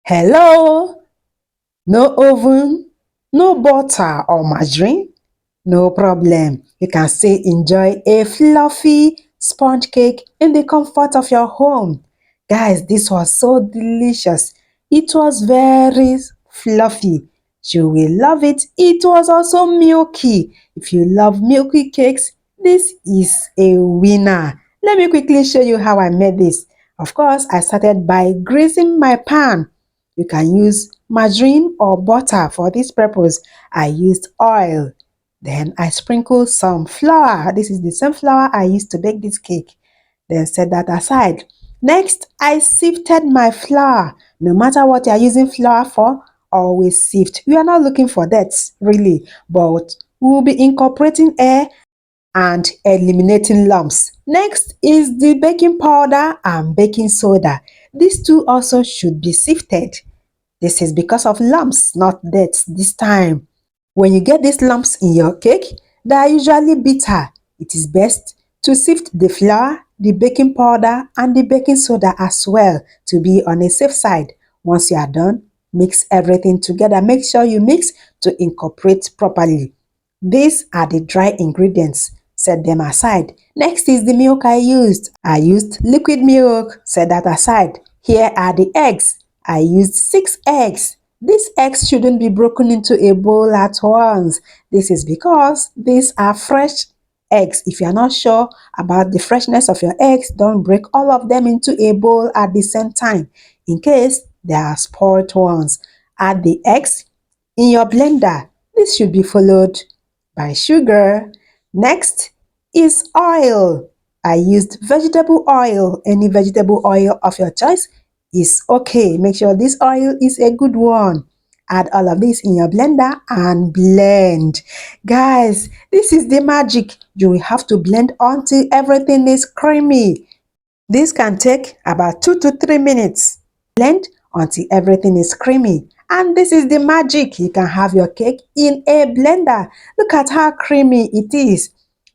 Hello, no oven, no butter or margarine? No problem. You can still enjoy a fluffy sponge cake in the comfort of your home. Guys, this was so delicious. It was very fluffy. You will love it. It was also milky. If you love milky cakes, this is a winner. Let me quickly show you how I made this. Of course, I started by greasing my pan. You can use margarine or butter for this purpose. I used oil. Then I sprinkled some flour. This is the same flour I used to bake this cake. Then set that aside. Next, I sifted my flour. No matter what you are using flour for, always sift. We are not looking for that, really, but we will be incorporating air and eliminating lumps. Next is the baking powder and baking soda. These two also should be sifted. This is because of lumps, not dirt this time. When you get these lumps in your cake, they are usually bitter. It is best to sift the flour, the baking powder, and the baking soda as well to be on a safe side. Once you are done, mix everything together. Make sure you mix to incorporate properly. These are the dry ingredients. Set them aside. Next is the milk I used. I used liquid milk. Set that aside. Here are the eggs. I used 6 eggs. These eggs shouldn't be broken into a bowl at once. This is because these are fresh eggs. If you are not sure about the freshness of your eggs, don't break all of them into a bowl at the same time in case they are spoiled ones. Add the eggs in your blender. This should be followed by sugar. Next is oil. I used vegetable oil. Any vegetable oil of your choice is okay. Make sure this oil is a good one. Add all of this in your blender and blend. Guys, this is the magic. You will have to blend until everything is creamy. This can take about 2 to 3 minutes. Blend until everything is creamy. And this is the magic. You can have your cake in a blender. Look at how creamy it is.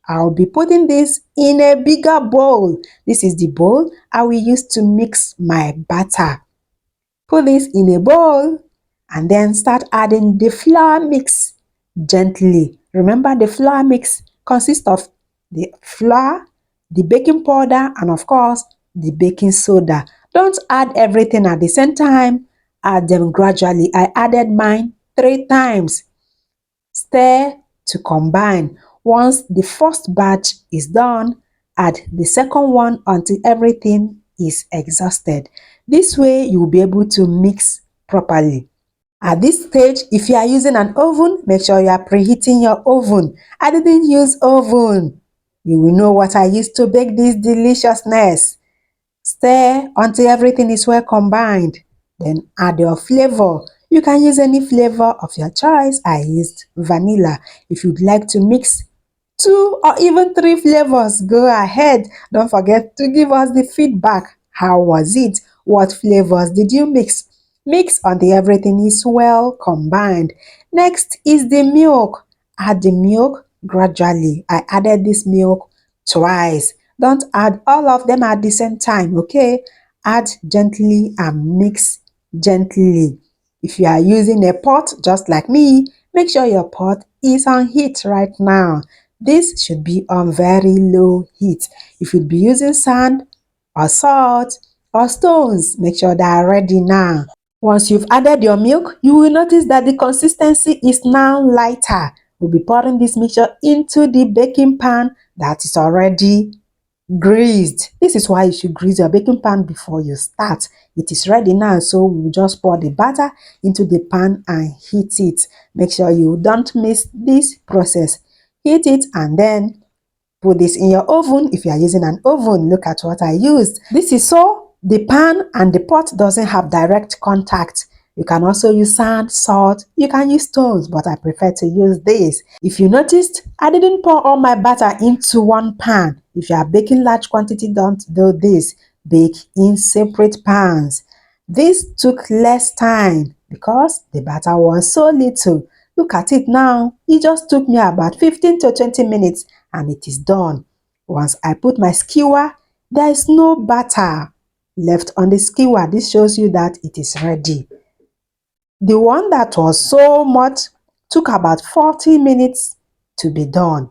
I'll be putting this in a bigger bowl. This is the bowl I will use to mix my batter. Put this in a bowl and then start adding the flour mix gently. Remember, the flour mix consists of the flour, the baking powder, and of course, the baking soda. Don't add everything at the same time. Add them gradually. I added mine 3 times. Stir to combine. Once the first batch is done, add the second one until everything is exhausted. This way, you will be able to mix properly. At this stage, if you are using an oven, make sure you are preheating your oven. I didn't use oven. You will know what I used to bake this deliciousness. Stir until everything is well combined. Then add your flavor. You can use any flavor of your choice. I used vanilla. If you'd like to mix 2 or even 3 flavors, go ahead. Don't forget to give us the feedback. How was it? What flavors did you mix? Mix until everything is well combined. Next is the milk. Add the milk gradually. I added this milk twice. Don't add all of them at the same time, okay? Add gently and mix gently. If you are using a pot just like me, make sure your pot is on heat right now. This should be on very low heat. If you'd be using sand or salt or stones, make sure they are ready now. Once you've added your milk, you will notice that the consistency is now lighter. We'll be pouring this mixture into the baking pan that is already greased. This is why you should grease your baking pan before you start. It is ready now, so we'll just pour the batter into the pan and heat it. Make sure you don't miss this process. Heat it and then put this in your oven. If you are using an oven, look at what I used. This is so the pan and the pot doesn't have direct contact. You can also use sand, salt, you can use stones, but I prefer to use this. If you noticed, I didn't pour all my batter into one pan. If you are baking large quantity, don't do this. Bake in separate pans. This took less time because the batter was so little. Look at it now. It just took me about 15 to 20 minutes and it is done. Once I put my skewer, there is no batter left on the skewer. This shows you that it is ready. The one that was so much took about 40 minutes to be done.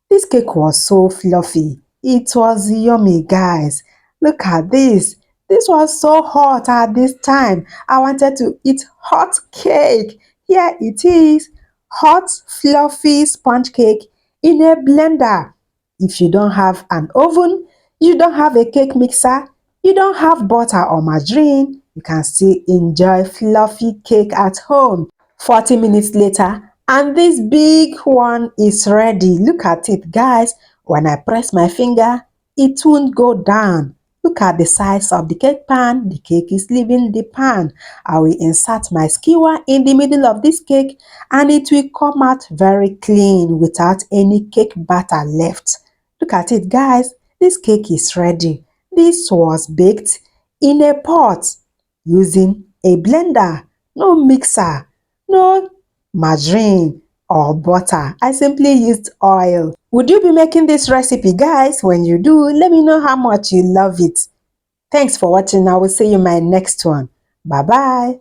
This cake was so fluffy. It was yummy, guys. Look at this. This was so hot at this time. I wanted to eat hot cake. Here it is. Hot, fluffy sponge cake in a blender. If you don't have an oven, you don't have a cake mixer, you don't have butter or margarine, you can still enjoy fluffy cake at home. 40 minutes later, and this big one is ready. Look at it, guys. When I press my finger, it won't go down. Look at the size of the cake pan. The cake is leaving the pan. I will insert my skewer in the middle of this cake and it will come out very clean without any cake batter left. Look at it, guys. This cake is ready. This was baked in a pot using a blender, no mixer, no margarine or butter. I simply used oil. Would you be making this recipe, guys? When you do, let me know how much you love it. Thanks for watching. I will see you in my next one. Bye bye.